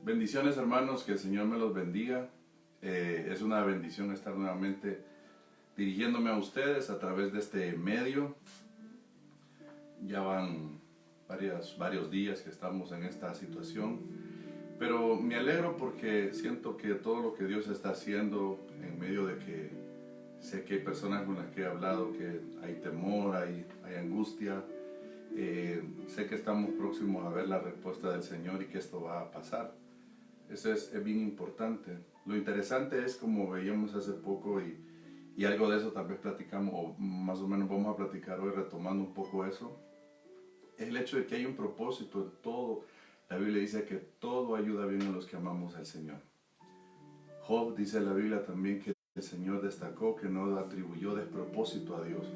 Bendiciones, hermanos, que el Señor me los bendiga. Es una bendición estar nuevamente dirigiéndome a ustedes a través de este medio. Ya van varios días que estamos en esta situación, pero me alegro porque siento que todo lo que Dios está haciendo en medio de que sé que hay personas con las que he hablado que hay temor, hay angustia. Sé que estamos próximos a ver la respuesta del Señor y que esto va a pasar. Eso es bien importante. Lo interesante es, como veíamos hace poco, y algo de eso tal vez platicamos, o más o menos vamos a platicar hoy retomando un poco eso, es el hecho de que hay un propósito en todo. La Biblia dice que todo ayuda bien a los que amamos al Señor. Job dice en la Biblia también que el Señor destacó que no atribuyó despropósito a Dios.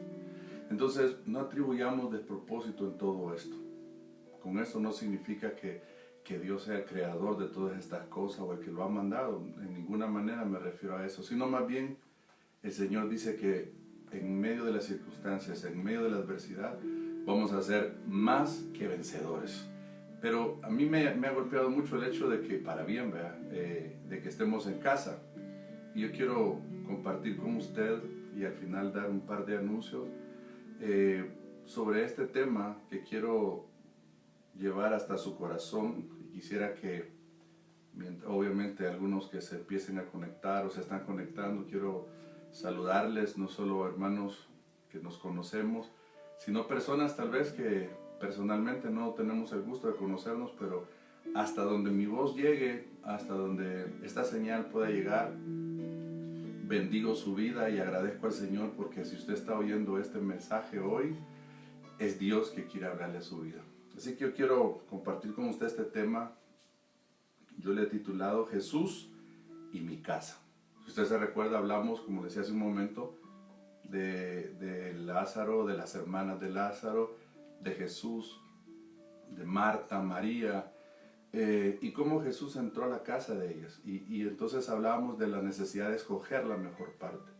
Entonces, no atribuyamos despropósito en todo esto. Con esto no significa que Dios sea el creador de todas estas cosas o el que lo ha mandado. En ninguna manera me refiero a eso, sino más bien el Señor dice que en medio de las circunstancias, en medio de la adversidad, vamos a ser más que vencedores. Pero a mí me ha golpeado mucho el hecho de que, para bien, de que estemos en casa. Y yo quiero compartir con usted y al final dar un par de anuncios sobre este tema que quiero llevar hasta su corazón. Y quisiera que, obviamente, algunos que se empiecen a conectar o se están conectando, quiero saludarles, no solo hermanos que nos conocemos, sino personas tal vez que personalmente no tenemos el gusto de conocernos, pero hasta donde mi voz llegue, hasta donde esta señal pueda llegar, bendigo su vida y agradezco al Señor, porque si usted está oyendo este mensaje hoy, es Dios que quiere hablarle a su vida. Así que yo quiero compartir con usted este tema. Yo le he titulado Jesús y mi casa. Si usted se recuerda, hablamos, como decía hace un momento, de Lázaro, de las hermanas de Lázaro, de Jesús, de Marta, María, y cómo Jesús entró a la casa de ellas. Y entonces hablábamos de la necesidad de escoger la mejor parte.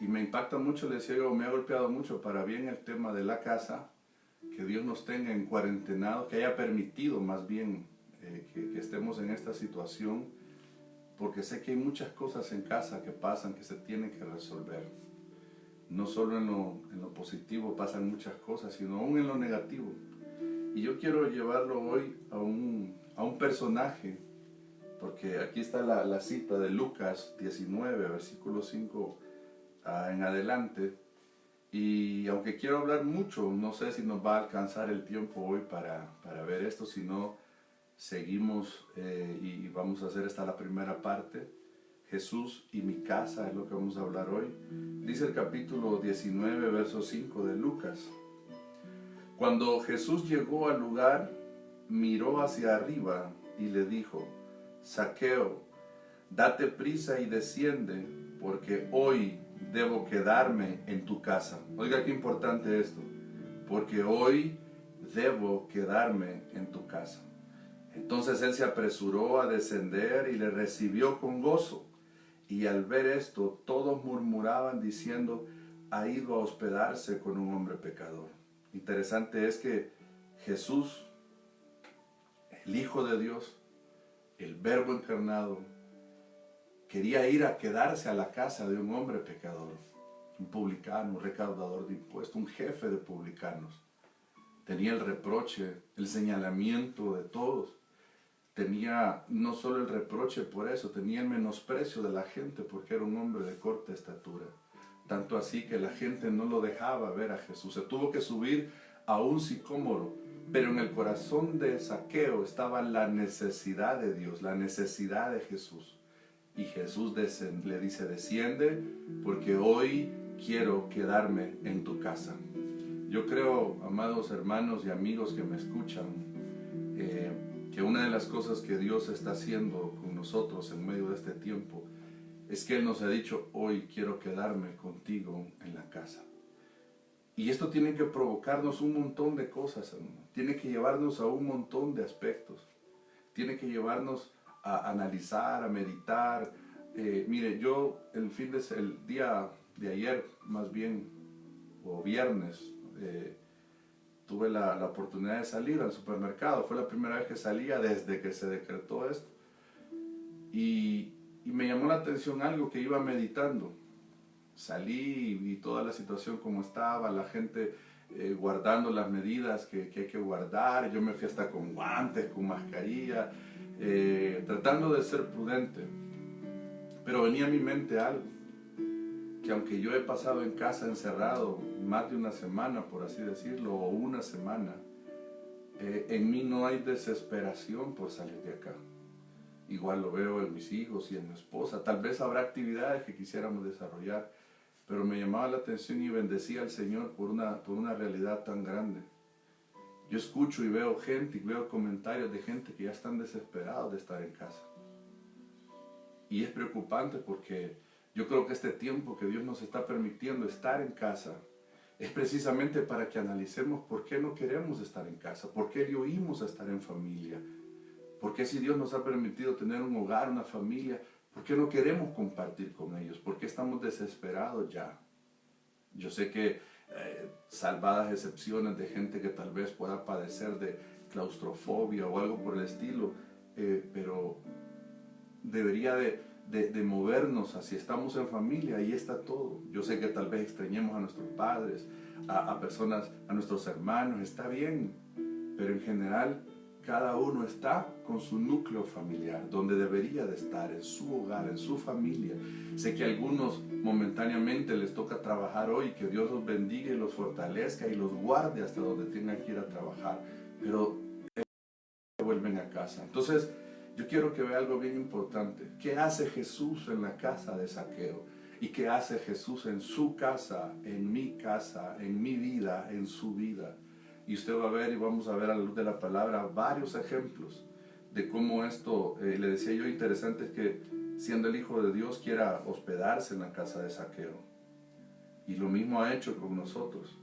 Y me impacta mucho, le decía yo, me ha golpeado mucho para bien el tema de la casa, que Dios nos tenga en cuarentenado, que haya permitido más bien que estemos en esta situación, porque sé que hay muchas cosas en casa que pasan, que se tienen que resolver. No solo en lo positivo pasan muchas cosas, sino aún en lo negativo. Y yo quiero llevarlo hoy a un personaje, porque aquí está la cita de Lucas 19, versículo 5 en adelante. Y aunque quiero hablar mucho, no sé si nos va a alcanzar el tiempo hoy para ver esto, si no, seguimos y vamos a hacer esta la primera parte. Jesús y mi casa es lo que vamos a hablar hoy. Dice el capítulo 19, verso 5 de Lucas. Cuando Jesús llegó al lugar, miró hacia arriba y le dijo: Zaqueo, date prisa y desciende, porque hoy debo quedarme en tu casa. Oiga qué importante esto. Porque hoy debo quedarme en tu casa. Entonces él se apresuró a descender y le recibió con gozo. Y al ver esto, todos murmuraban diciendo: ha ido a hospedarse con un hombre pecador. Interesante es que Jesús, el Hijo de Dios, el Verbo encarnado, quería ir a quedarse a la casa de un hombre pecador, un publicano, un recaudador de impuestos, un jefe de publicanos. Tenía el reproche, el señalamiento de todos. Tenía no solo el reproche por eso, tenía el menosprecio de la gente porque era un hombre de corta estatura. Tanto así que la gente no lo dejaba ver a Jesús. Se tuvo que subir a un sicómoro, pero en el corazón de Zaqueo estaba la necesidad de Dios, la necesidad de Jesús. Y Jesús le dice: desciende, porque hoy quiero quedarme en tu casa. Yo creo, amados hermanos y amigos que me escuchan, que una de las cosas que Dios está haciendo con nosotros en medio de este tiempo es que Él nos ha dicho: hoy quiero quedarme contigo en la casa. Y esto tiene que provocarnos un montón de cosas, hermano. Tiene que llevarnos a un montón de aspectos. Tiene que llevarnos a analizar, a meditar. Mire, yo el día de ayer, más bien, o viernes, tuve la oportunidad de salir al supermercado. Fue la primera vez que salía desde que se decretó esto. Y me llamó la atención algo que iba meditando. Salí y vi toda la situación como estaba, la gente guardando las medidas que hay que guardar. Yo me fui hasta con guantes, con mascarilla, tratando de ser prudente. Pero venía a mi mente algo, que aunque yo he pasado en casa encerrado más de una semana, por así decirlo, o una semana, en mí no hay desesperación por salir de acá. Igual lo veo en mis hijos y en mi esposa. Tal vez habrá actividades que quisiéramos desarrollar, pero me llamaba la atención y bendecía al Señor por una realidad tan grande. Yo escucho y veo gente y veo comentarios de gente que ya están desesperados de estar en casa. Y es preocupante porque yo creo que este tiempo que Dios nos está permitiendo estar en casa es precisamente para que analicemos por qué no queremos estar en casa, por qué le huimos a estar en familia, por qué si Dios nos ha permitido tener un hogar, una familia, por qué no queremos compartir con ellos, por qué estamos desesperados ya. Yo sé que salvadas excepciones de gente que tal vez pueda padecer de claustrofobia o algo por el estilo, pero debería de movernos hacia estamos en familia, ahí está todo. Yo sé que tal vez extrañemos a nuestros padres, a personas, a nuestros hermanos, está bien, pero en general cada uno está con su núcleo familiar, donde debería de estar, en su hogar, en su familia. Sé que a algunos momentáneamente les toca trabajar hoy, que Dios los bendiga y los fortalezca y los guarde hasta donde tengan que ir a trabajar, pero vuelven a casa. Entonces, yo quiero que vea algo bien importante. ¿Qué hace Jesús en la casa de Zaqueo? ¿Y qué hace Jesús en su casa, en mi vida, en su vida? Y usted va a ver y vamos a ver a la luz de la palabra varios ejemplos de cómo esto, le decía yo, interesante es que siendo el Hijo de Dios quiera hospedarse en la casa de Zaqueo. Y lo mismo ha hecho con nosotros.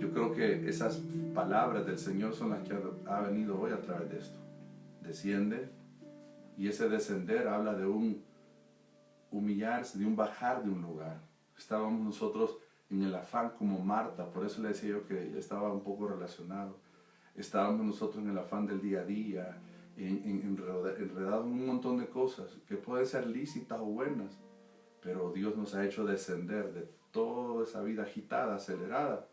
Yo creo que esas palabras del Señor son las que ha venido hoy a través de esto. Desciende, y ese descender habla de un humillarse, de un bajar de un lugar. Estábamos nosotros en el afán como Marta, por eso le decía yo que estaba un poco relacionado. Estábamos nosotros en el afán del día a día, enredados en un montón de cosas que pueden ser lícitas o buenas, pero Dios nos ha hecho descender de toda esa vida agitada, acelerada,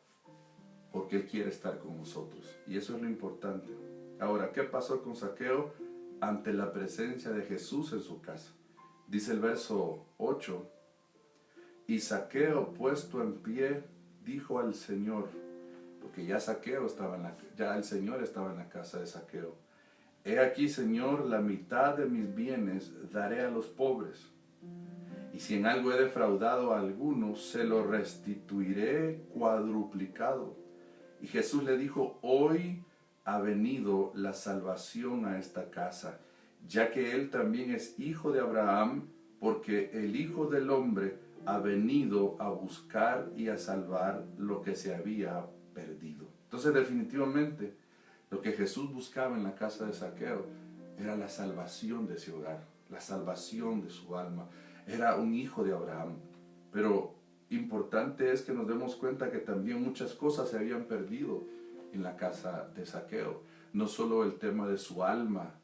porque Él quiere estar con nosotros. Y eso es lo importante. Ahora, ¿qué pasó con Zaqueo ante la presencia de Jesús en su casa? Dice el verso 8, y Zaqueo, puesto en pie, dijo al Señor, porque ya Zaqueo ya el Señor estaba en la casa de Zaqueo: he aquí, Señor, la mitad de mis bienes daré a los pobres, y si en algo he defraudado a alguno, se lo restituiré cuadruplicado. Y Jesús le dijo: hoy ha venido la salvación a esta casa, ya que él también es hijo de Abraham, porque el Hijo del Hombre ha venido a buscar y a salvar lo que se había perdido. Entonces, definitivamente, lo que Jesús buscaba en la casa de Zaqueo era la salvación de ese hogar, la salvación de su alma. Era un hijo de Abraham, pero importante es que nos demos cuenta que también muchas cosas se habían perdido en la casa de Zaqueo. No solo el tema de su alma,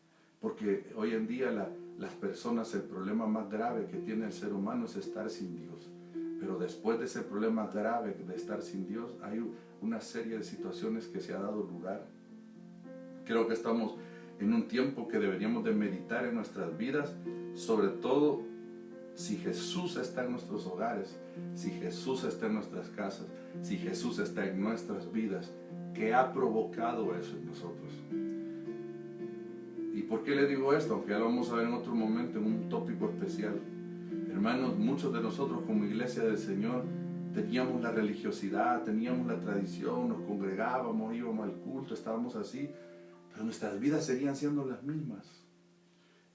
porque hoy en día las personas, el problema más grave que tiene el ser humano es estar sin Dios. Pero después de ese problema grave de estar sin Dios, hay una serie de situaciones que se ha dado lugar. Creo que estamos en un tiempo que deberíamos de meditar en nuestras vidas, sobre todo si Jesús está en nuestros hogares, si Jesús está en nuestras casas, si Jesús está en nuestras vidas, ¿qué ha provocado eso en nosotros? ¿Y por qué le digo esto? Aunque ya lo vamos a ver en otro momento, en un tópico especial. Hermanos, muchos de nosotros como iglesia del Señor teníamos la religiosidad, teníamos la tradición, nos congregábamos, íbamos al culto, estábamos así, pero nuestras vidas seguían siendo las mismas.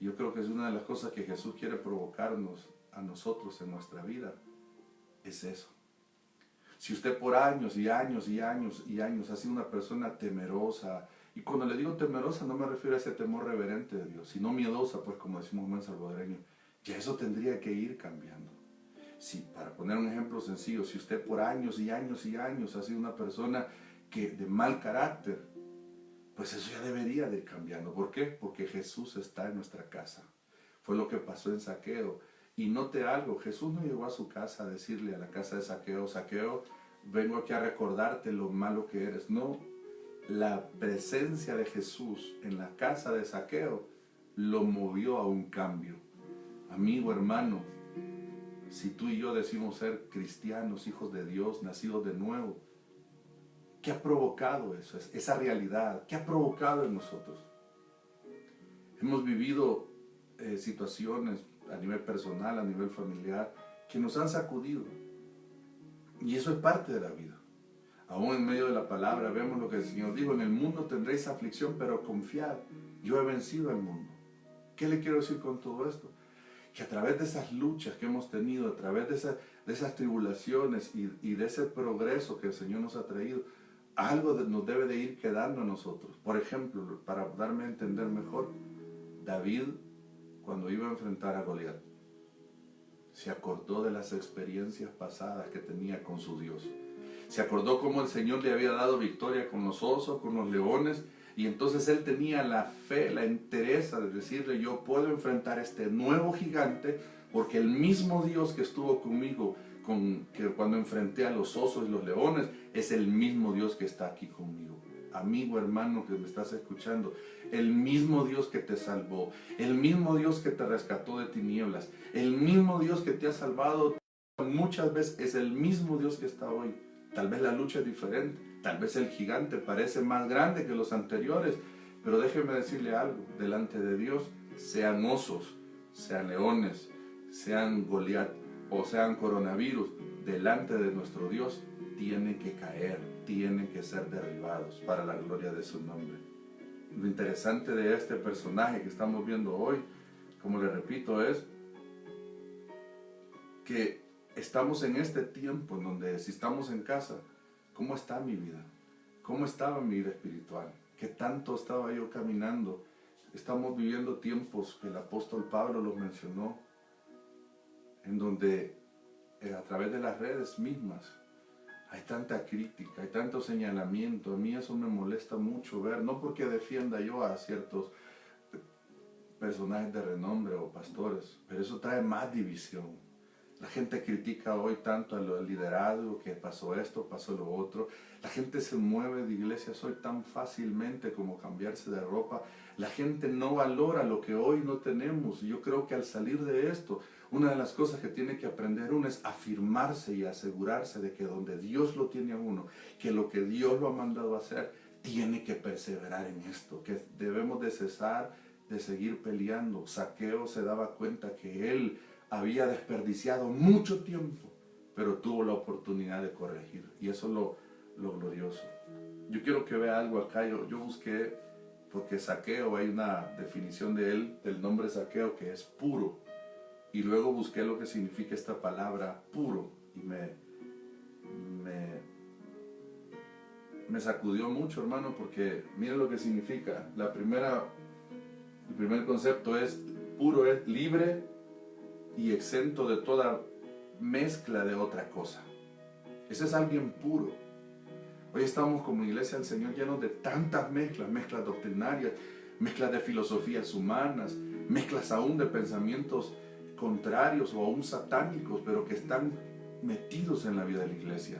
Y yo creo que es una de las cosas que Jesús quiere provocarnos a nosotros en nuestra vida, es eso. Si usted por años y años y años y años ha sido una persona temerosa, y cuando le digo temerosa no me refiero a ese temor reverente de Dios, sino miedosa, pues como decimos en buen salvadoreño, ya eso tendría que ir cambiando. Si, para poner un ejemplo sencillo, si usted por años y años y años ha sido una persona de mal carácter, pues eso ya debería de ir cambiando. ¿Por qué? Porque Jesús está en nuestra casa. Fue lo que pasó en Zaqueo. Y note algo, Jesús no llegó a su casa a decirle a la casa de Zaqueo, Zaqueo, vengo aquí a recordarte lo malo que eres. No, la presencia de Jesús en la casa de Zaqueo lo movió a un cambio. Amigo, hermano, si tú y yo decimos ser cristianos, hijos de Dios, nacidos de nuevo, ¿qué ha provocado eso? Esa realidad, ¿qué ha provocado en nosotros? Hemos vivido situaciones a nivel personal, a nivel familiar, que nos han sacudido. Y eso es parte de la vida. Aún en medio de la palabra vemos lo que el Señor dijo: en el mundo tendréis aflicción, pero confiad, yo he vencido al mundo. ¿Qué le quiero decir con todo esto? Que a través de esas luchas que hemos tenido, a través de esas tribulaciones y de ese progreso que el Señor nos ha traído, algo nos debe de ir quedando a nosotros. Por ejemplo, para darme a entender mejor, David, cuando iba a enfrentar a Goliat, se acordó de las experiencias pasadas que tenía con su Dios. Se acordó cómo el Señor le había dado victoria con los osos, con los leones, y entonces él tenía la fe, la entereza de decirle: yo puedo enfrentar a este nuevo gigante, porque el mismo Dios que estuvo conmigo que cuando enfrenté a los osos y los leones, es el mismo Dios que está aquí conmigo. Amigo, hermano que me estás escuchando, el mismo Dios que te salvó, el mismo Dios que te rescató de tinieblas, el mismo Dios que te ha salvado muchas veces, es el mismo Dios que está hoy. Tal vez la lucha es diferente, tal vez el gigante parece más grande que los anteriores, pero déjeme decirle algo: delante de Dios, sean osos, sean leones, sean Goliat o sean coronavirus, delante de nuestro Dios tienen que caer, tienen que ser derribados para la gloria de su nombre. Lo interesante de este personaje que estamos viendo hoy, como le repito, es que estamos en este tiempo en donde, si estamos en casa, ¿cómo está mi vida? ¿Cómo estaba mi vida espiritual? ¿Qué tanto estaba yo caminando? Estamos viviendo tiempos que el apóstol Pablo los mencionó, en donde a través de las redes mismas hay tanta crítica, hay tanto señalamiento. A mí eso me molesta mucho ver, no porque defienda yo a ciertos personajes de renombre o pastores, pero eso trae más división. La gente critica hoy tanto al liderazgo, que pasó esto, pasó lo otro. La gente se mueve de iglesias hoy tan fácilmente como cambiarse de ropa. La gente no valora lo que hoy no tenemos. Y yo creo que al salir de esto, una de las cosas que tiene que aprender uno es afirmarse y asegurarse de que donde Dios lo tiene a uno, que lo que Dios lo ha mandado a hacer, tiene que perseverar en esto, que debemos de cesar de seguir peleando. Zaqueo se daba cuenta que él había desperdiciado mucho tiempo, pero tuvo la oportunidad de corregir, y eso es lo glorioso. Yo quiero que vea algo acá. Yo busqué, porque Zaqueo, hay una definición de él, del nombre Zaqueo, que es puro, y luego busqué lo que significa esta palabra puro, y me sacudió mucho, hermano, porque miren lo que significa. El primer concepto es: puro es libre y exento de toda mezcla de otra cosa. Ese es alguien puro. Hoy estamos como iglesia del Señor llenos de tantas mezclas doctrinarias, mezclas de filosofías humanas, mezclas aún de pensamientos contrarios o aún satánicos, pero que están metidos en la vida de la iglesia.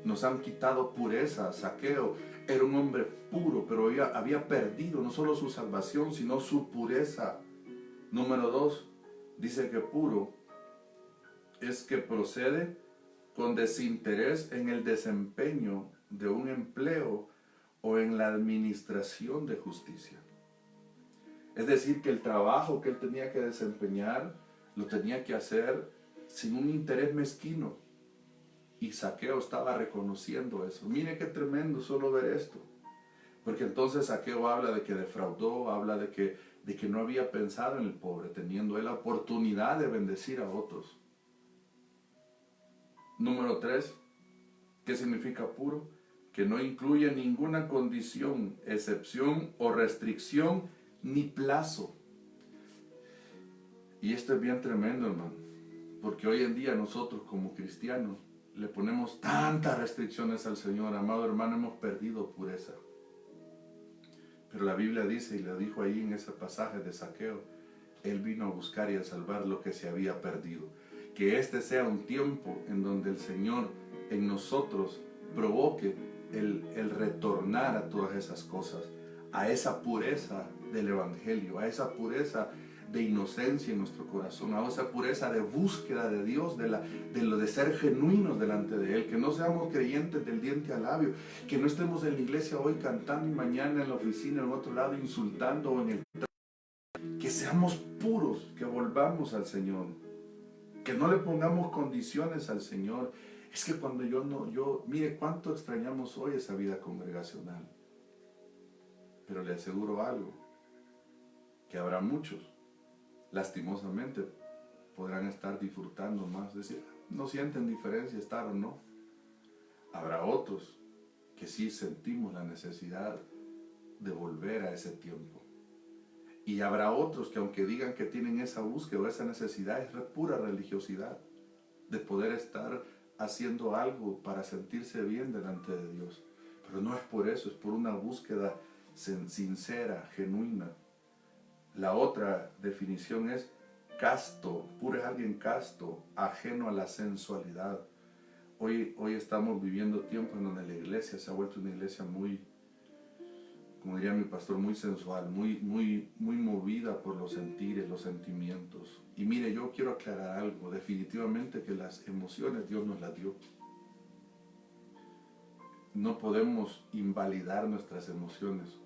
Nos han quitado pureza. Zaqueo era un hombre puro, pero había perdido no solo su salvación, sino su pureza. Número 2, dice que puro es que procede con desinterés en el desempeño de un empleo o en la administración de justicia. Es decir, que el trabajo que él tenía que desempeñar lo tenía que hacer sin un interés mezquino. Y Zaqueo estaba reconociendo eso. Mire qué tremendo solo ver esto. Porque entonces Zaqueo habla de que defraudó, habla de que no había pensado en el pobre, teniendo él la oportunidad de bendecir a otros. Número 3, ¿qué significa puro? Que no incluye ninguna condición, excepción o restricción ni plazo. Y esto es bien tremendo, hermano, porque hoy en día nosotros como cristianos le ponemos tantas restricciones al Señor, amado hermano, hemos perdido pureza. Pero la Biblia dice, y lo dijo ahí en ese pasaje de Zaqueo, Él vino a buscar y a salvar lo que se había perdido. Que este sea un tiempo en donde el Señor en nosotros provoque el retornar a todas esas cosas, a esa pureza del Evangelio, a esa pureza de inocencia en nuestro corazón, a esa pureza de búsqueda de Dios, de ser genuinos delante de Él, que no seamos creyentes del diente al labio, que no estemos en la iglesia hoy cantando y mañana en la oficina en otro lado insultando o en el... Que seamos puros, que volvamos al Señor, que no le pongamos condiciones al Señor. Es que cuando mire cuánto extrañamos hoy esa vida congregacional. Pero le aseguro algo, que habrá muchos, lastimosamente, podrán estar disfrutando más, decir, no sienten diferencia estar o no. Habrá otros que sí sentimos la necesidad de volver a ese tiempo. Y habrá otros que aunque digan que tienen esa búsqueda o esa necesidad, es pura religiosidad, de poder estar haciendo algo para sentirse bien delante de Dios. Pero no es por eso, es por una búsqueda sincera, genuina. La otra definición es casto. Puro es alguien casto, ajeno a la sensualidad. Hoy estamos viviendo tiempos en donde la iglesia se ha vuelto una iglesia muy, como diría mi pastor, muy sensual, muy movida por los sentires, los sentimientos. Y mire, yo quiero aclarar algo, definitivamente que las emociones Dios nos las dio. No podemos invalidar nuestras emociones,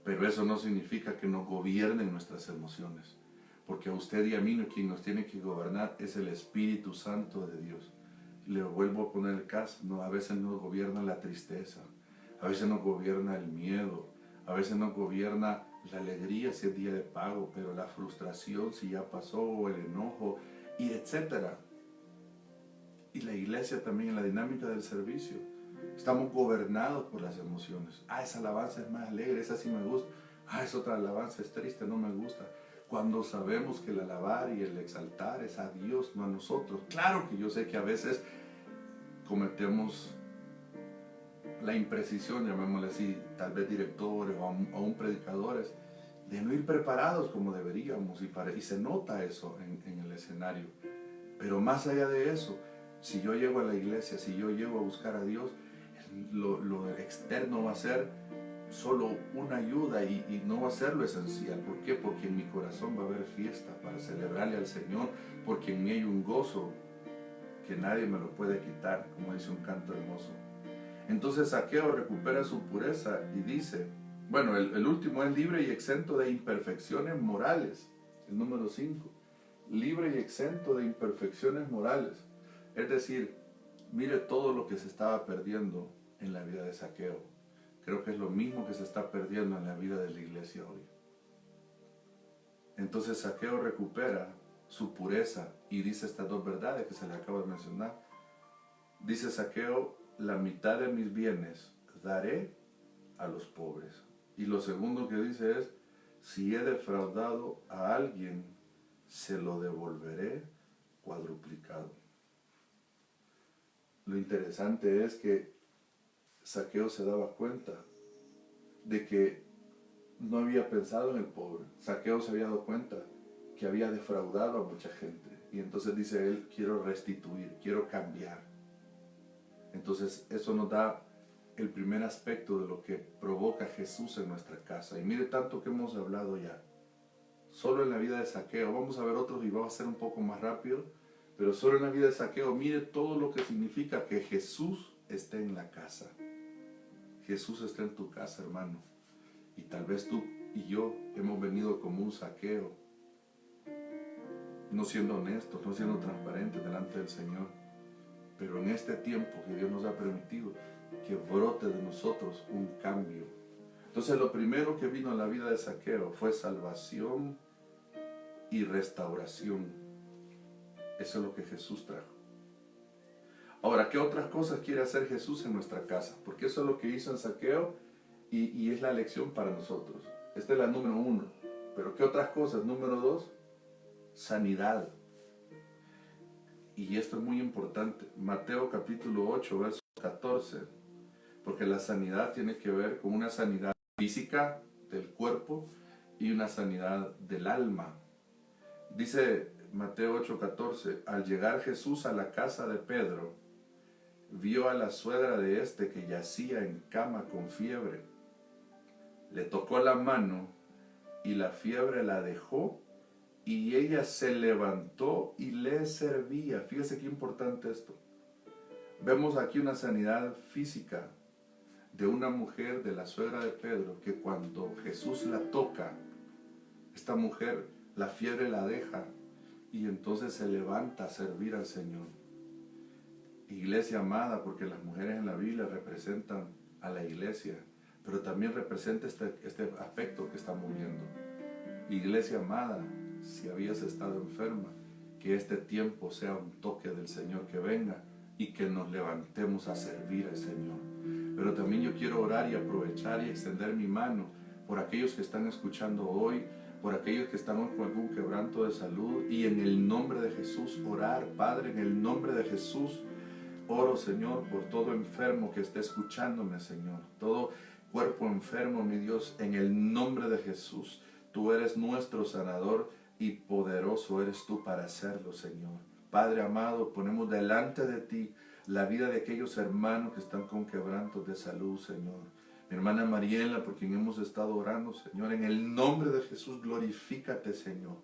pero eso no significa que nos gobiernen nuestras emociones, porque a usted y a mí quien nos tiene que gobernar es el Espíritu Santo de Dios. Le vuelvo a poner el caso, a veces nos gobierna la tristeza, a veces nos gobierna el miedo, a veces nos gobierna la alegría si es día de pago, pero la frustración si ya pasó, o el enojo, y etcétera. Y la iglesia también en la dinámica del servicio. Estamos gobernados por las emociones. Esa alabanza es más alegre, esa sí me gusta. Esa otra alabanza es triste, no me gusta. Cuando sabemos que el alabar y el exaltar es a Dios, no a nosotros. Claro que yo sé que a veces cometemos la imprecisión, llamémosle así, tal vez directores o aún predicadores, de no ir preparados como deberíamos, y se nota eso en el escenario. Pero más allá de eso, si yo llego a la iglesia, si yo llego a buscar a Dios, lo externo va a ser solo una ayuda y no va a ser lo esencial. ¿Por qué? Porque en mi corazón va a haber fiesta para celebrarle al Señor, porque en mí hay un gozo que nadie me lo puede quitar, como dice un canto hermoso. Entonces Zaqueo recupera su pureza y dice, bueno, el último es libre y exento de imperfecciones morales, el número 5, libre y exento de imperfecciones morales. Es decir, mire todo lo que se estaba perdiendo en la vida de Zaqueo. Creo que es lo mismo que se está perdiendo en la vida de la iglesia hoy. Entonces Zaqueo recupera su pureza y dice estas dos verdades que se le acaba de mencionar. Dice Zaqueo, la mitad de mis bienes daré a los pobres. Y lo segundo que dice es, si he defraudado a alguien, se lo devolveré cuadruplicado. Lo interesante es que Zaqueo se daba cuenta de que no había pensado en el pobre. Zaqueo se había dado cuenta que había defraudado a mucha gente. Y entonces dice él, quiero restituir, quiero cambiar. Entonces eso nos da el primer aspecto de lo que provoca Jesús en nuestra casa. Y mire tanto que hemos hablado ya. Solo en la vida de Zaqueo, vamos a ver otros y vamos a ser un poco más rápido, pero solo en la vida de Zaqueo, mire todo lo que significa que Jesús esté en la casa. Jesús está en tu casa, hermano. Y tal vez tú y yo hemos venido como un Zaqueo, no siendo honestos, no siendo transparentes delante del Señor. Pero en este tiempo que Dios nos ha permitido, que brote de nosotros un cambio. Entonces lo primero que vino en la vida de Zaqueo fue salvación y restauración. Eso es lo que Jesús trajo. Ahora, ¿qué otras cosas quiere hacer Jesús en nuestra casa? Porque eso es lo que hizo en Zaqueo y es la lección para nosotros. Esta es la número 1. Pero ¿qué otras cosas? Número 2, sanidad. Y esto es muy importante. Mateo capítulo 8, verso 14. Porque la sanidad tiene que ver con una sanidad física del cuerpo y una sanidad del alma. Dice Mateo 8:14, al llegar Jesús a la casa de Pedro, vio a la suegra de éste que yacía en cama con fiebre. Le tocó la mano y la fiebre la dejó y ella se levantó y le servía. Fíjese qué importante esto. Vemos aquí una sanidad física de una mujer, de la suegra de Pedro, que cuando Jesús la toca, esta mujer, la fiebre la deja y entonces se levanta a servir al Señor. Iglesia amada, porque las mujeres en la Biblia representan a la iglesia, pero también representa este aspecto que estamos viendo. Iglesia amada, si habías estado enferma, que este tiempo sea un toque del Señor que venga y que nos levantemos a servir al Señor. Pero también yo quiero orar y aprovechar y extender mi mano por aquellos que están escuchando hoy, por aquellos que están con algún quebranto de salud, y en el nombre de Jesús orar. Padre, en el nombre de Jesús oro, Señor, por todo enfermo que esté escuchándome, Señor, todo cuerpo enfermo, mi Dios, en el nombre de Jesús. Tú eres nuestro sanador y poderoso eres tú para hacerlo, Señor. Padre amado, ponemos delante de ti la vida de aquellos hermanos que están con quebrantos de salud, Señor. Mi hermana Mariela, por quien hemos estado orando, Señor, en el nombre de Jesús, glorifícate, Señor.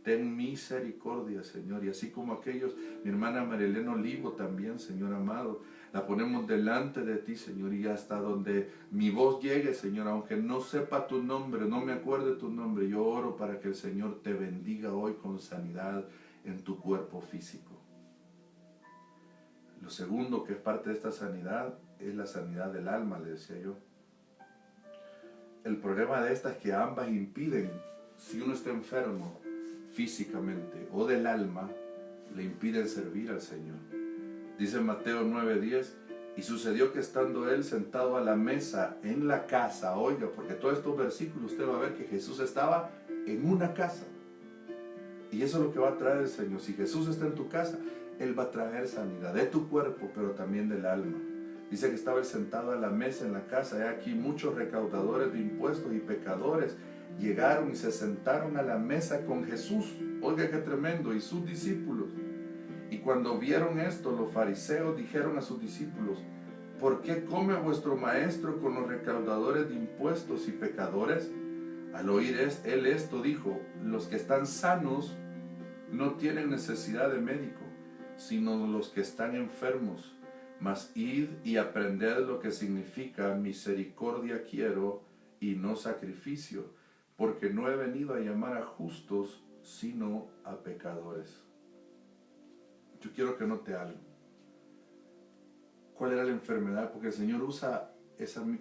Ten misericordia, Señor. Y así como aquellos, mi hermana Marilena Olivo también, Señor amado, la ponemos delante de ti, Señor, y hasta donde mi voz llegue, Señor, aunque no sepa tu nombre, no me acuerde tu nombre, yo oro para que el Señor te bendiga hoy con sanidad en tu cuerpo físico. Lo segundo que es parte de esta sanidad es la sanidad del alma, le decía yo. El problema de esta es que ambas impiden, si uno está enfermo físicamente o del alma, le impiden servir al Señor. Dice Mateo 9:10, y sucedió que estando él sentado a la mesa en la casa, oiga, porque todos estos versículos usted va a ver que Jesús estaba en una casa. Y eso es lo que va a traer el Señor. Si Jesús está en tu casa, Él va a traer sanidad de tu cuerpo, pero también del alma. Dice que estaba él sentado a la mesa en la casa. Y aquí muchos recaudadores de impuestos y pecadores llegaron y se sentaron a la mesa con Jesús. Oiga qué tremendo. Y sus discípulos. Y cuando vieron esto, los fariseos dijeron a sus discípulos, ¿por qué come vuestro maestro con los recaudadores de impuestos y pecadores? Al oír él esto, dijo, los que están sanos no tienen necesidad de médico, sino los que están enfermos. Mas id y aprended lo que significa misericordia quiero y no sacrificio, porque no he venido a llamar a justos, sino a pecadores. Yo quiero que note algo. ¿Cuál era la enfermedad? Porque el Señor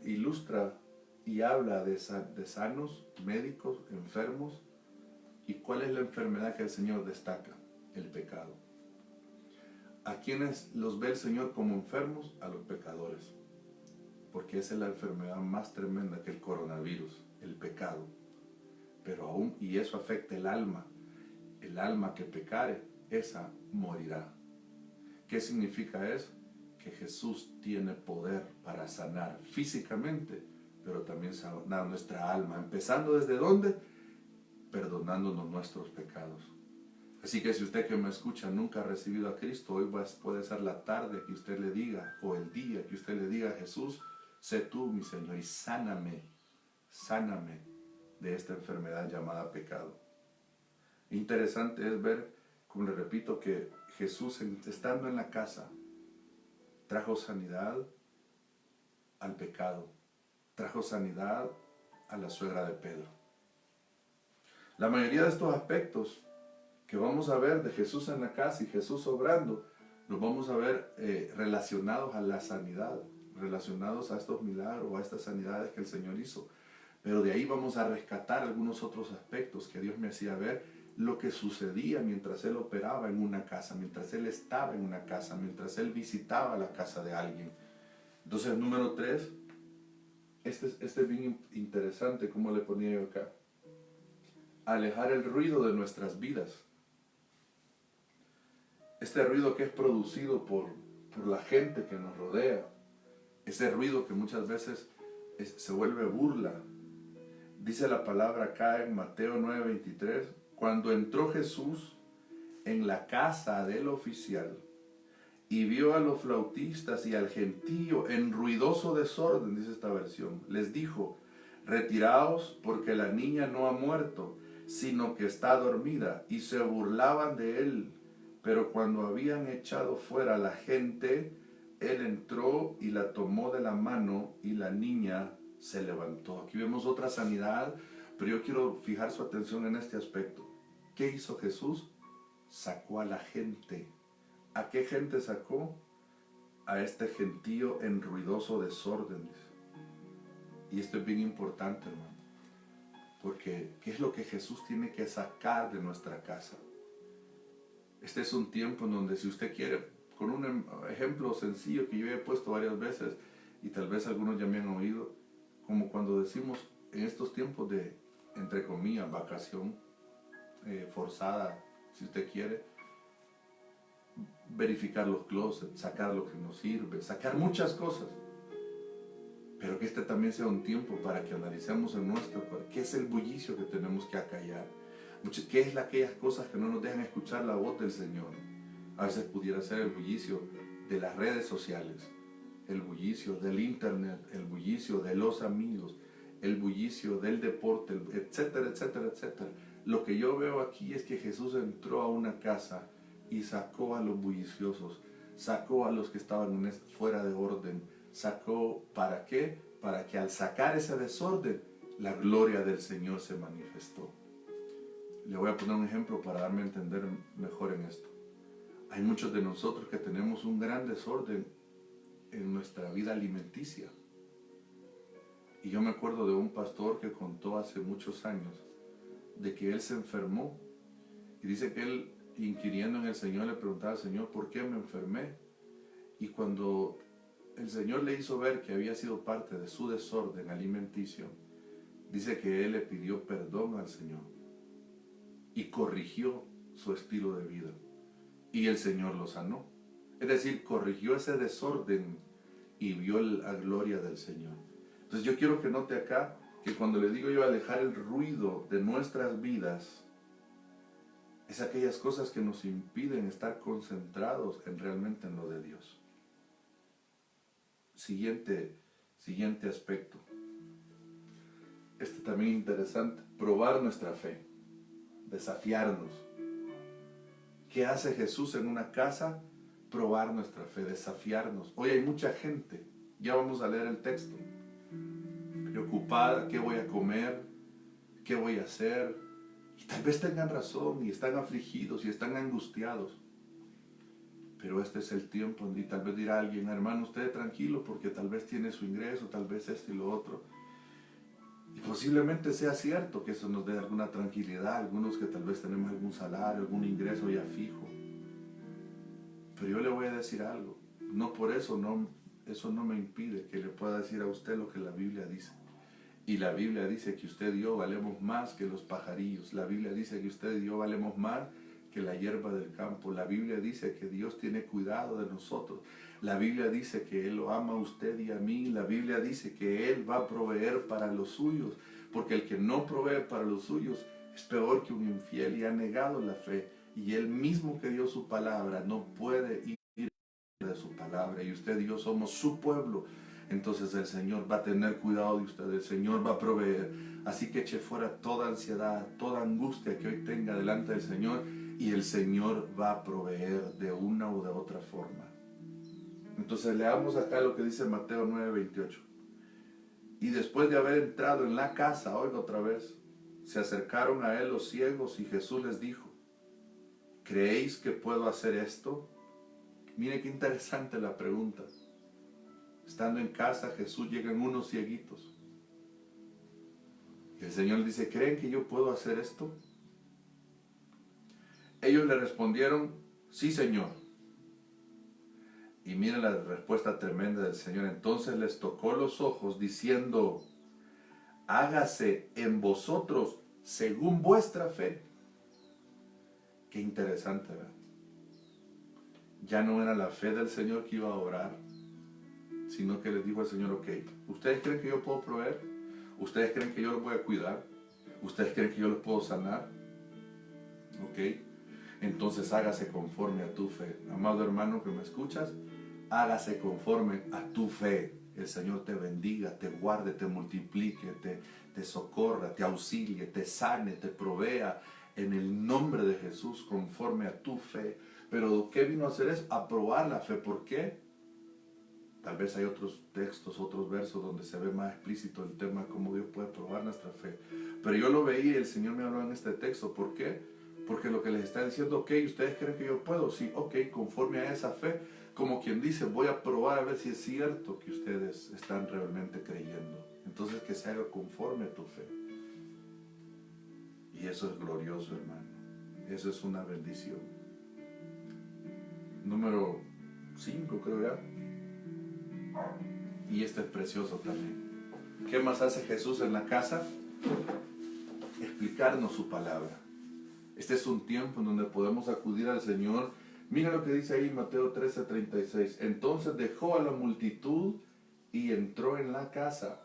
ilustra y habla de sanos, médicos, enfermos. ¿Y cuál es la enfermedad que el Señor destaca? El pecado. ¿A quiénes los ve el Señor como enfermos? A los pecadores. Porque esa es la enfermedad más tremenda que el coronavirus, el pecado. Pero aún, y eso afecta el alma que pecare, esa morirá. ¿Qué significa eso? Que Jesús tiene poder para sanar físicamente, pero también sanar nuestra alma. Empezando ¿desde dónde? Perdonándonos nuestros pecados. Así que si usted que me escucha nunca ha recibido a Cristo, hoy puede ser la tarde que usted le diga, o el día que usted le diga, Jesús, sé tú mi Señor y sáname de esta enfermedad llamada pecado. Interesante es ver, como le repito, que Jesús, estando en la casa, trajo sanidad al pecado, trajo sanidad a la suegra de Pedro. La mayoría de estos aspectos que vamos a ver de Jesús en la casa y Jesús obrando, los vamos a ver relacionados a la sanidad, relacionados a estos milagros, a estas sanidades que el Señor hizo. Pero de ahí vamos a rescatar algunos otros aspectos que Dios me hacía ver, lo que sucedía mientras Él operaba en una casa, mientras Él estaba en una casa, mientras Él visitaba la casa de alguien. Entonces, número 3, este es bien interesante, como le ponía yo acá. Alejar el ruido de nuestras vidas. este ruido que es producido por la gente que nos rodea, ese ruido que muchas veces se vuelve burla. Dice la palabra acá en Mateo 9:23, cuando entró Jesús en la casa del oficial y vio a los flautistas y al gentío en ruidoso desorden, dice esta versión, les dijo, retiraos porque la niña no ha muerto, sino que está dormida. Y se burlaban de él. Pero cuando habían echado fuera a la gente, él entró y la tomó de la mano y la niña se levantó. Aquí vemos otra sanidad, pero yo quiero fijar su atención en este aspecto. ¿Qué hizo Jesús? Sacó a la gente. ¿A qué gente sacó? A este gentío en ruidoso desorden. Y esto es bien importante, hermano. Porque, ¿qué es lo que Jesús tiene que sacar de nuestra casa? Este es un tiempo en donde, si usted quiere, con un ejemplo sencillo que yo he puesto varias veces, y tal vez algunos ya me han oído, como cuando decimos en estos tiempos de, entre comillas, vacación forzada, si usted quiere, verificar los closets, sacar lo que nos sirve, sacar muchas cosas. Pero que este también sea un tiempo para que analicemos en nuestro cuerpo qué es el bullicio que tenemos que acallar, qué es aquellas cosas que no nos dejan escuchar la voz del Señor. A veces pudiera ser el bullicio de las redes sociales, el bullicio del internet, el bullicio de los amigos, el bullicio del deporte, etcétera, etcétera, etcétera. Lo que yo veo aquí es que Jesús entró a una casa y sacó a los bulliciosos, sacó a los que estaban fuera de orden, sacó, ¿para qué? Para que al sacar ese desorden, la gloria del Señor se manifestó. Le voy a poner un ejemplo para darme a entender mejor en esto. Hay muchos de nosotros que tenemos un gran desorden en nuestra vida alimenticia. Y yo me acuerdo de un pastor que contó hace muchos años de que él se enfermó. Y dice que él, inquiriendo en el Señor, le preguntaba al Señor, ¿por qué me enfermé? Y cuando el Señor le hizo ver que había sido parte de su desorden alimenticio, dice que él le pidió perdón al Señor y corrigió su estilo de vida. Y el Señor lo sanó. Es decir, corrigió ese desorden y vio la gloria del Señor. Entonces yo quiero que note acá que cuando le digo yo alejar el ruido de nuestras vidas, es aquellas cosas que nos impiden estar concentrados realmente en lo de Dios. Siguiente aspecto. Este también interesante. Probar nuestra fe. Desafiarnos. ¿Qué hace Jesús en una casa? Probar nuestra fe, desafiarnos. Hoy hay mucha gente, ya vamos a leer el texto, preocupada, ¿qué voy a comer? ¿Qué voy a hacer? Y tal vez tengan razón y están afligidos y están angustiados. Pero este es el tiempo y tal vez dirá alguien, hermano, usted tranquilo porque tal vez tiene su ingreso, tal vez esto y lo otro. Y posiblemente sea cierto que eso nos dé alguna tranquilidad, algunos que tal vez tenemos algún salario, algún ingreso ya fijo. Pero yo le voy a decir algo, no por eso, eso no me impide que le pueda decir a usted lo que la Biblia dice. Y la Biblia dice que usted y yo valemos más que los pajarillos. La Biblia dice que usted y yo valemos más que la hierba del campo. La Biblia dice que Dios tiene cuidado de nosotros. La Biblia dice que Él lo ama a usted y a mí. La Biblia dice que Él va a proveer para los suyos. Porque el que no provee para los suyos es peor que un infiel y ha negado la fe. Y Él mismo que dio su palabra no puede ir de su palabra. Y usted y yo somos su pueblo. Entonces el Señor va a tener cuidado de usted, el Señor va a proveer. Así que eche fuera toda ansiedad, toda angustia que hoy tenga delante del Señor y el Señor va a proveer de una u de otra forma. Entonces leamos acá lo que dice Mateo 9:28. Y después de haber entrado en la casa, oiga otra vez, se acercaron a él los ciegos y Jesús les dijo, ¿creéis que puedo hacer esto? Mire qué interesante la pregunta. Estando en casa, Jesús llegan unos cieguitos. Y el Señor dice, ¿creen que yo puedo hacer esto? Ellos le respondieron, sí, Señor. Y miren la respuesta tremenda del Señor. Entonces les tocó los ojos diciendo, hágase en vosotros según vuestra fe. Qué interesante, ¿verdad? ya no era la fe del Señor que iba a orar, sino que les dijo al Señor, ok, ¿ustedes creen que yo puedo proveer? ¿Ustedes creen que yo los voy a cuidar? ¿Ustedes creen que yo los puedo sanar? Ok, entonces hágase conforme a tu fe. Amado hermano que me escuchas, hágase conforme a tu fe. El Señor te bendiga, te guarde, te multiplique, te socorra, te auxilie, te sane, te provea en el nombre de Jesús conforme a tu fe. Pero ¿qué vino a hacer eso? A probar la fe. ¿Por qué? Tal vez hay otros textos, otros versos donde se ve más explícito el tema de cómo Dios puede probar nuestra fe. Pero yo lo veía y el Señor me habló en este texto. ¿Por qué? Porque lo que les está diciendo, ok, ¿ustedes creen que yo puedo? Sí, ok, conforme a esa fe. Como quien dice, voy a probar a ver si es cierto que ustedes están realmente creyendo. Entonces que se haga conforme a tu fe. Y eso es glorioso, hermano. Eso es una bendición. Número 5, creo ya. Y este es precioso también. ¿Qué más hace Jesús en la casa? Explicarnos su palabra. Este es un tiempo en donde podemos acudir al Señor. Mira lo que dice ahí Mateo 13:36. Entonces dejó a la multitud y entró en la casa.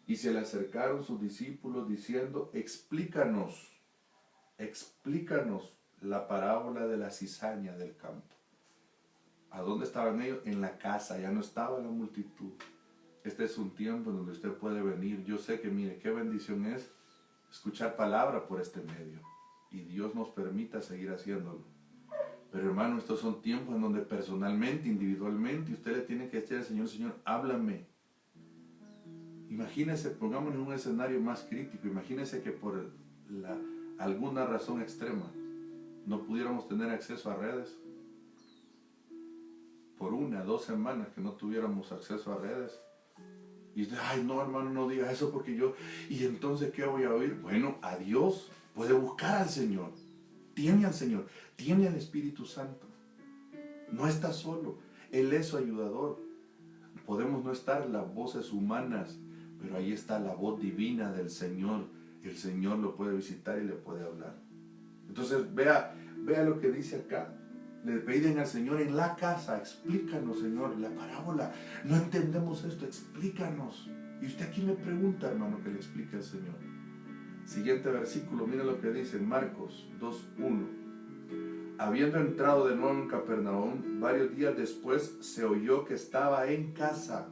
Y se le acercaron sus discípulos diciendo, explícanos la parábola de la cizaña del campo. ¿A dónde estaban ellos? En la casa, ya no estaba la multitud. Este es un tiempo en donde usted puede venir. Yo sé que, mire, qué bendición es escuchar palabra por este medio. Y Dios nos permita seguir haciéndolo. Pero hermano, estos son tiempos en donde personalmente, individualmente, usted le tiene que decir al Señor, Señor, háblame. Imagínese, pongámonos en un escenario más crítico. Imagínese que por alguna razón extrema no pudiéramos tener acceso a redes. Por 1 o 2 semanas que no tuviéramos acceso a redes. Y usted, ay no hermano, no diga eso porque yo, y entonces ¿qué voy a oír? Bueno, a Dios, puede buscar al Señor, tiene al Señor, tiene al Espíritu Santo, no está solo, Él es su ayudador. Podemos no estar las voces humanas, pero ahí está la voz divina del Señor. El Señor lo puede visitar y le puede hablar. Entonces vea lo que dice acá. Le piden al Señor en la casa, explícanos, Señor, la parábola. No entendemos esto, explícanos. Y usted aquí me pregunta, hermano, que le explique al Señor. Siguiente versículo, mira lo que dice Marcos 2:1. Habiendo entrado de nuevo en Capernaum, varios días después se oyó que estaba en casa.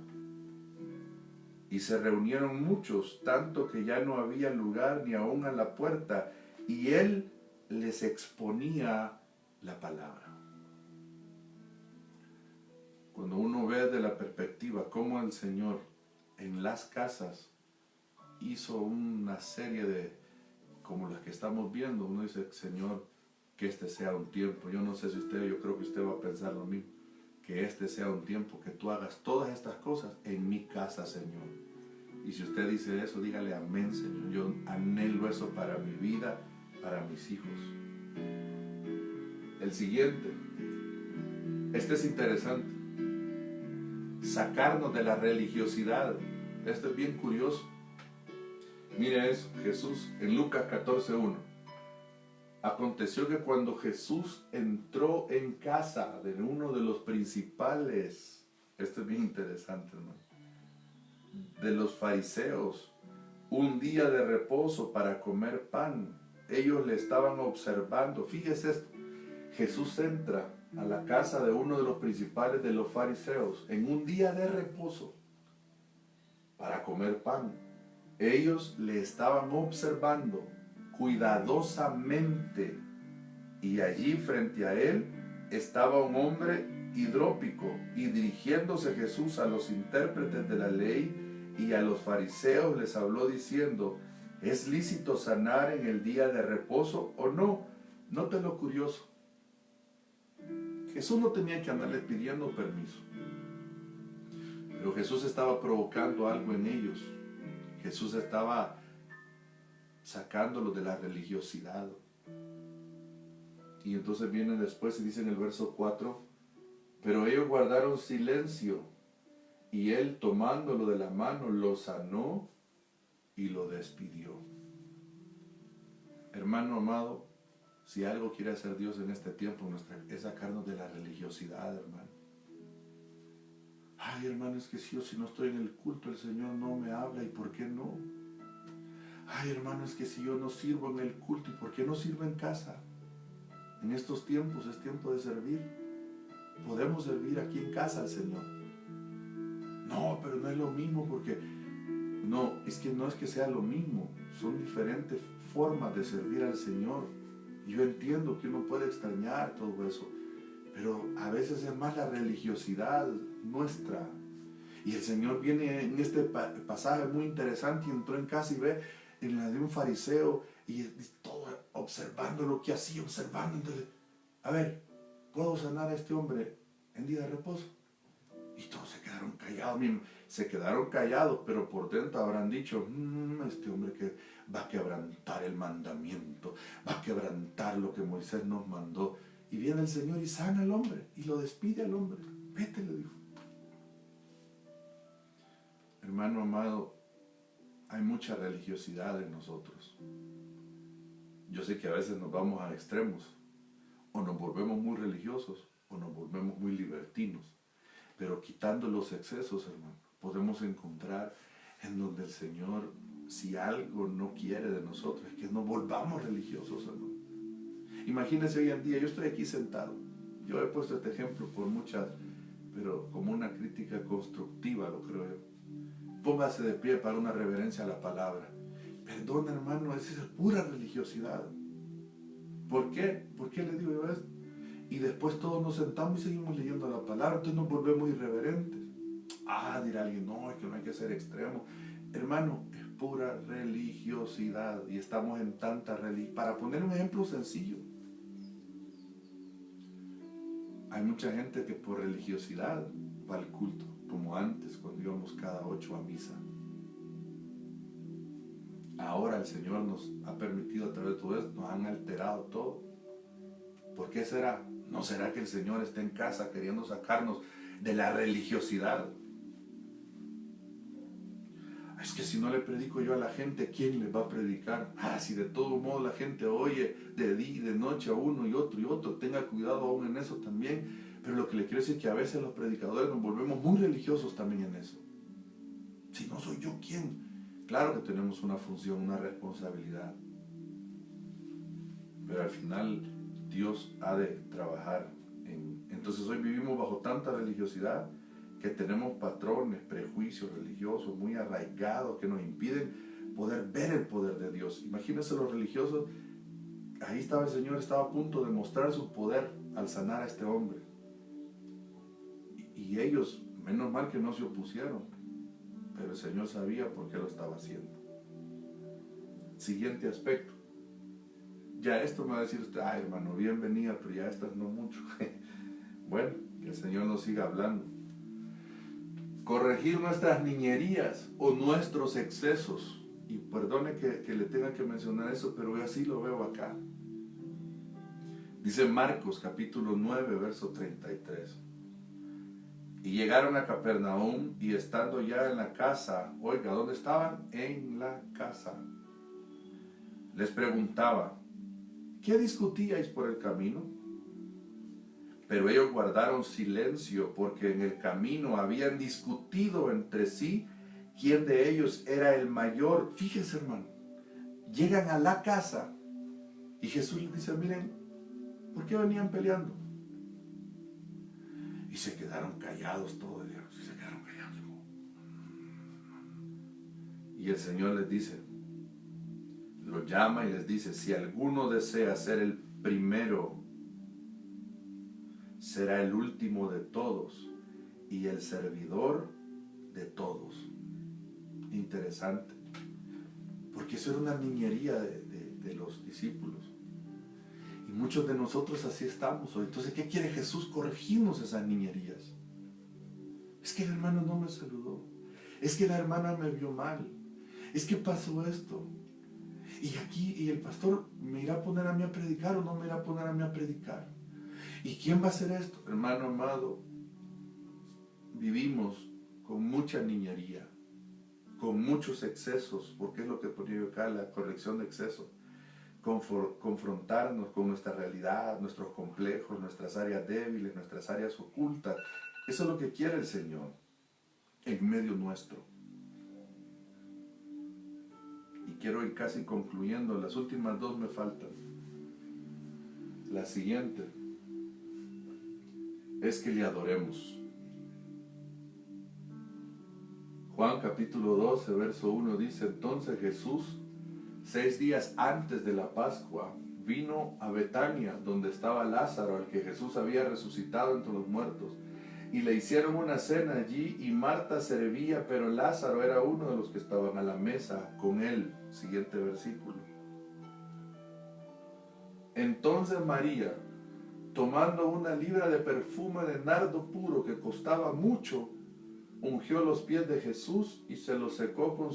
Y se reunieron muchos, tanto que ya no había lugar ni aún a la puerta. Y él les exponía la palabra. Cuando uno ve de la perspectiva cómo el Señor en las casas hizo una serie de, como las que estamos viendo, uno dice, Señor, que este sea un tiempo. Yo no sé si usted, yo creo que usted va a pensar lo mismo, que este sea un tiempo, que tú hagas todas estas cosas en mi casa, Señor. Y si usted dice eso, dígale amén, Señor. Yo anhelo eso para mi vida, para mis hijos. El siguiente, este es interesante. Sacarnos de la religiosidad. Esto es bien curioso. Mire eso, Jesús en Lucas 14:1. Aconteció que cuando Jesús entró en casa de uno de los principales, esto es bien interesante, hermano, de los fariseos, un día de reposo para comer pan, ellos le estaban observando. Fíjese esto, Jesús entra a la casa de uno de los principales de los fariseos en un día de reposo para comer pan. Ellos le estaban observando cuidadosamente y allí frente a él estaba un hombre hidrópico y dirigiéndose Jesús a los intérpretes de la ley y a los fariseos les habló diciendo, ¿es lícito sanar en el día de reposo o no? Note lo curioso. Jesús no tenía que andarles pidiendo permiso, pero Jesús estaba provocando algo en ellos. Jesús estaba sacándolos de la religiosidad. Y entonces viene después y dice en el verso 4, pero ellos guardaron silencio y él tomándolo de la mano lo sanó y lo despidió. Hermano amado, Si algo quiere hacer Dios en este tiempo es sacarnos de la religiosidad, hermano. Ay, hermano, es que si no estoy en el culto, el Señor no me habla. ¿Y por qué no? Ay, hermano, es que si yo no sirvo en el culto, ¿y por qué no sirvo en casa? En estos tiempos es tiempo de servir. Podemos servir aquí en casa al Señor. No, pero no es lo mismo porque... No es que sea lo mismo. Son diferentes formas de servir al Señor. Yo entiendo que uno puede extrañar todo eso, pero a veces es más la religiosidad nuestra. Y el Señor viene en este pasaje muy interesante y entró en casa y ve en la de un fariseo y todo observando lo que hacía, observando. Entonces, a ver, ¿puedo sanar a este hombre en día de reposo? Y todos se quedaron callados, pero por dentro habrán dicho, este hombre que va a quebrantar el mandamiento, va a quebrantar lo que Moisés nos mandó. Y viene el Señor y sana al hombre, y lo despide al hombre. Vete, le dijo. Hermano amado, hay mucha religiosidad en nosotros. Yo sé que a veces nos vamos a extremos, o nos volvemos muy religiosos, o nos volvemos muy libertinos. Pero quitando los excesos, hermano, podemos encontrar en donde el Señor, si algo no quiere de nosotros, es que nos volvamos religiosos, hermano. Imagínense hoy en día, yo estoy aquí sentado. Yo he puesto este ejemplo por muchas, pero como una crítica constructiva, lo creo yo. Póngase de pie para una reverencia a la palabra. Perdón, hermano, esa es pura religiosidad. ¿Por qué? ¿Por qué le digo yo esto? Y después todos nos sentamos y seguimos leyendo la palabra, entonces nos volvemos irreverentes. Dirá alguien, no, es que no hay que ser extremo. Hermano, es pura religiosidad y estamos en tanta religión. Para poner un ejemplo sencillo, hay mucha gente que por religiosidad va al culto, como antes, cuando íbamos cada 8 a misa. Ahora el Señor nos ha permitido a través de todo esto, nos han alterado todo. ¿Por qué será? ¿No será que el Señor está en casa queriendo sacarnos de la religiosidad? Es que si no le predico yo a la gente, ¿quién les va a predicar? Si de todo modo la gente oye de día y de noche a uno y otro, tenga cuidado aún en eso también. Pero lo que le quiero decir es que a veces los predicadores nos volvemos muy religiosos también en eso. Si no soy yo, ¿quién? Claro que tenemos una función, una responsabilidad. Pero al final Dios ha de trabajar entonces hoy vivimos bajo tanta religiosidad que tenemos patrones, prejuicios religiosos muy arraigados que nos impiden poder ver el poder de Dios. Imagínense los religiosos, ahí estaba el Señor, estaba a punto de mostrar su poder al sanar a este hombre. Y ellos, menos mal que no se opusieron, pero el Señor sabía por qué lo estaba haciendo. Siguiente aspecto. Ya esto me va a decir usted, hermano, bienvenida, pero ya estas no mucho. Bueno, que el Señor nos siga hablando. Corregir nuestras niñerías o nuestros excesos. Y perdone que le tenga que mencionar eso, pero yo así lo veo acá. Dice Marcos capítulo 9, verso 33. Y llegaron a Capernaum y estando ya en la casa, oiga, ¿dónde estaban? En la casa. Les preguntaba, ¿qué discutíais por el camino? Pero ellos guardaron silencio porque en el camino habían discutido entre sí quién de ellos era el mayor. Fíjense, hermano, llegan a la casa y Jesús les dice, miren, ¿por qué venían peleando? Y se quedaron callados todos, y se quedaron callados. Y el Señor les dice, lo llama y les dice, si alguno desea ser el primero, será el último de todos y el servidor de todos. Interesante, porque eso era una niñería de los discípulos. Y muchos de nosotros así estamos hoy. Entonces, ¿qué quiere Jesús? Corregirnos esas niñerías. Es que el hermano no me saludó. Es que la hermana me vio mal. Es que pasó esto. Y el pastor me irá a poner a mí a predicar o no me irá a poner a mí a predicar. ¿Y quién va a hacer esto? Hermano amado, vivimos con mucha niñería, con muchos excesos, porque es lo que ponía yo acá, la corrección de excesos. confrontarnos con nuestra realidad, nuestros complejos, nuestras áreas débiles, nuestras áreas ocultas. Eso es lo que quiere el Señor en medio nuestro. Y quiero ir casi concluyendo, las últimas dos me faltan. La siguiente es que le adoremos. Juan capítulo 12, verso 1 dice: entonces Jesús, 6 días antes de la Pascua, vino a Betania, donde estaba Lázaro, al que Jesús había resucitado entre los muertos. Y le hicieron una cena allí, y Marta servía, pero Lázaro era uno de los que estaban a la mesa con él. Siguiente versículo. Entonces María, tomando una libra de perfume de nardo puro que costaba mucho, ungió los pies de Jesús y se los secó con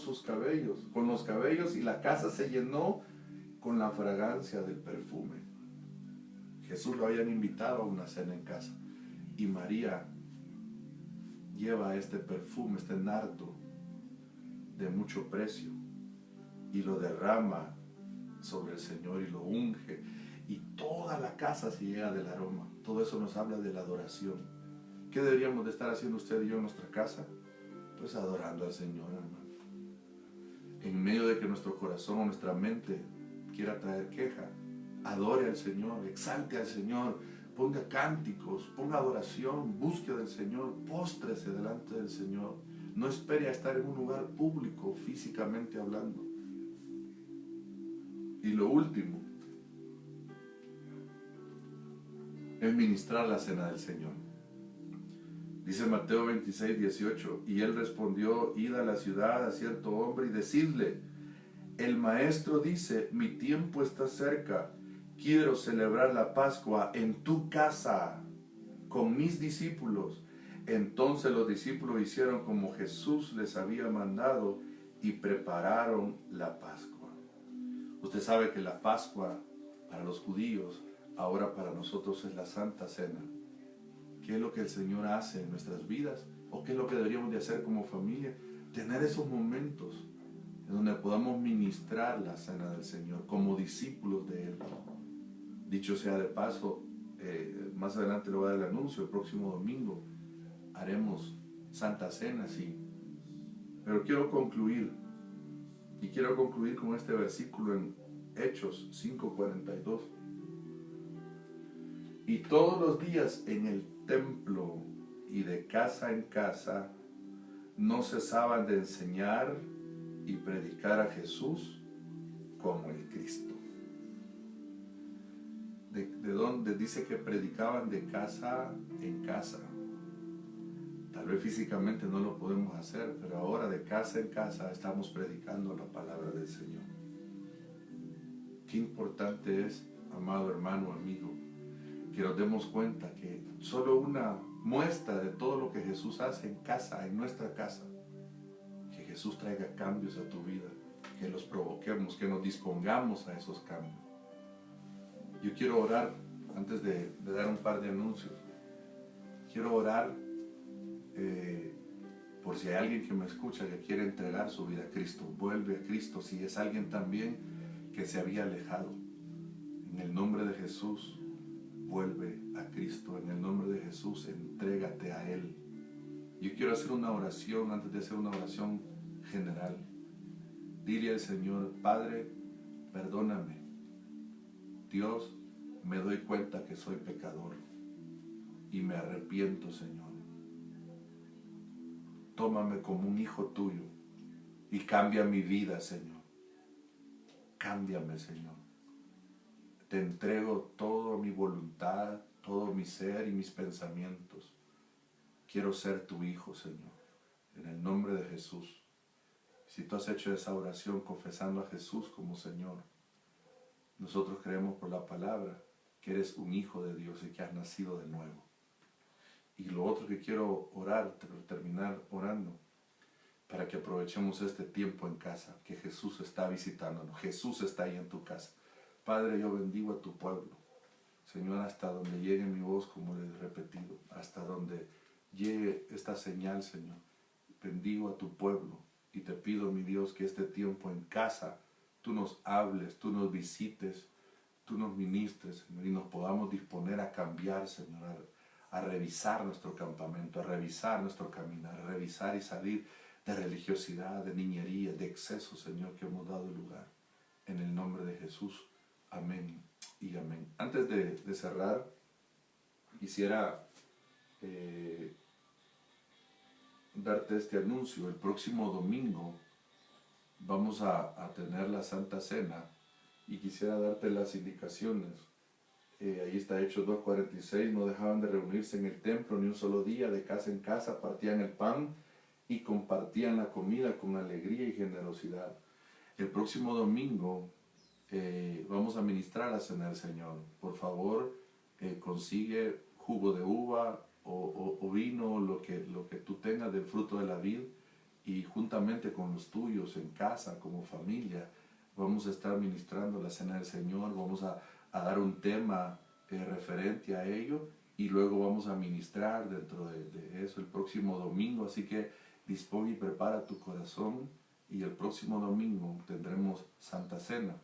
los cabellos, y la casa se llenó con la fragancia del perfume. Jesús lo habían invitado a una cena en casa, y María lleva este perfume, este nardo de mucho precio, y lo derrama sobre el Señor y lo unge, y toda la casa se llena del aroma. Todo eso nos habla de la adoración. ¿Qué deberíamos de estar haciendo usted y yo en nuestra casa? Pues adorando al Señor, hermano. En medio de que nuestro corazón o nuestra mente quiera traer queja, adore al Señor, exalte al Señor, ponga cánticos, ponga adoración, busque del Señor, póstrese delante del Señor. No espere a estar en un lugar público, físicamente hablando. Y lo último es ministrar la cena del Señor. Dice Mateo 26, 18, y él respondió: id a la ciudad a cierto hombre y decidle: el maestro dice, mi tiempo está cerca, quiero celebrar la Pascua en tu casa con mis discípulos. Entonces los discípulos hicieron como Jesús les había mandado y prepararon la Pascua. Usted sabe que la Pascua para los judíos, ahora para nosotros, es la Santa Cena. ¿Qué es lo que el Señor hace en nuestras vidas? ¿O qué es lo que deberíamos de hacer como familia? Tener esos momentos en donde podamos ministrar la cena del Señor como discípulos de Él. Dicho sea de paso, más adelante le voy a dar el anuncio, el próximo domingo haremos Santa Cena, sí. Pero quiero concluir con este versículo en Hechos 5:42. Y todos los días en el templo y de casa en casa no cesaban de enseñar y predicar a Jesús como el Cristo. ¿De dónde? Dice que predicaban de casa en casa. Tal vez físicamente no lo podemos hacer, pero ahora de casa en casa estamos predicando la palabra del Señor. Qué importante es, amado hermano, amigo, que nos demos cuenta que solo una muestra de todo lo que Jesús hace en casa, en nuestra casa, que Jesús traiga cambios a tu vida, que los provoquemos, que nos dispongamos a esos cambios. Yo quiero orar, antes de dar un par de anuncios, quiero orar por si hay alguien que me escucha que quiere entregar su vida a Cristo. Vuelve a Cristo. Si es alguien también que se había alejado, en el nombre de Jesús, vuelve a Cristo. En el nombre de Jesús, entrégate a Él. Yo quiero hacer una oración antes de hacer una oración general. Dile al Señor: Padre, perdóname. Dios, me doy cuenta que soy pecador y me arrepiento, Señor. Tómame como un hijo tuyo y cambia mi vida, Señor. Cámbiame, Señor. Te entrego toda mi voluntad, todo mi ser y mis pensamientos. Quiero ser tu hijo, Señor, en el nombre de Jesús. Si tú has hecho esa oración confesando a Jesús como Señor, nosotros creemos por la palabra que eres un hijo de Dios y que has nacido de nuevo. Y lo otro que quiero orar, terminar orando, para que aprovechemos este tiempo en casa, que Jesús está visitándonos. Jesús está ahí en tu casa. Padre, yo bendigo a tu pueblo. Señor, hasta donde llegue mi voz, como le he repetido, hasta donde llegue esta señal, Señor, bendigo a tu pueblo y te pido, mi Dios, que este tiempo en casa tú nos hables, tú nos visites, tú nos ministres, Señor, y nos podamos disponer a cambiar, Señor, a revisar nuestro campamento, a revisar nuestro caminar, a revisar y salir de religiosidad, de niñería, de exceso, Señor, que hemos dado lugar. En el nombre de Jesús. Amén y amén. Antes de cerrar, quisiera darte este anuncio. El próximo domingo vamos a tener la Santa Cena y quisiera darte las indicaciones. Ahí está Hechos 2:46, no dejaban de reunirse en el templo ni un solo día, de casa en casa partían el pan y compartían la comida con alegría y generosidad. El próximo domingo vamos a ministrar la Cena del Señor. Por favor, consigue jugo de uva o vino, lo que tú tengas del fruto de la vid, y juntamente con los tuyos en casa, como familia, vamos a estar ministrando la Cena del Señor. Vamos a dar un tema referente a ello, y luego vamos a ministrar dentro de eso el próximo domingo. Así que dispón y prepara tu corazón, y el próximo domingo tendremos Santa Cena.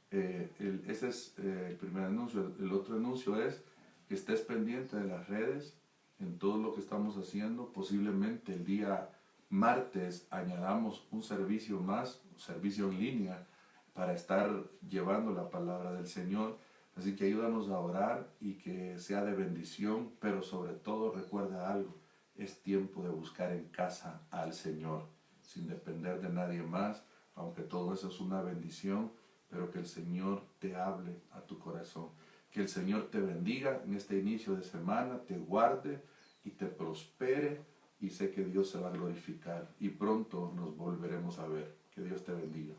Ese es el primer anuncio. El otro anuncio es que estés pendiente de las redes en todo lo que estamos haciendo. Posiblemente el día martes añadamos un servicio más, un servicio en línea, para estar llevando la palabra del Señor. Así que ayúdanos a orar y que sea de bendición, pero sobre todo recuerda algo: es tiempo de buscar en casa al Señor, sin depender de nadie más, aunque todo eso es una bendición, pero que el Señor te hable a tu corazón. Que el Señor te bendiga en este inicio de semana, te guarde y te prospere, y sé que Dios se va a glorificar y pronto nos volveremos a ver. Que Dios te bendiga.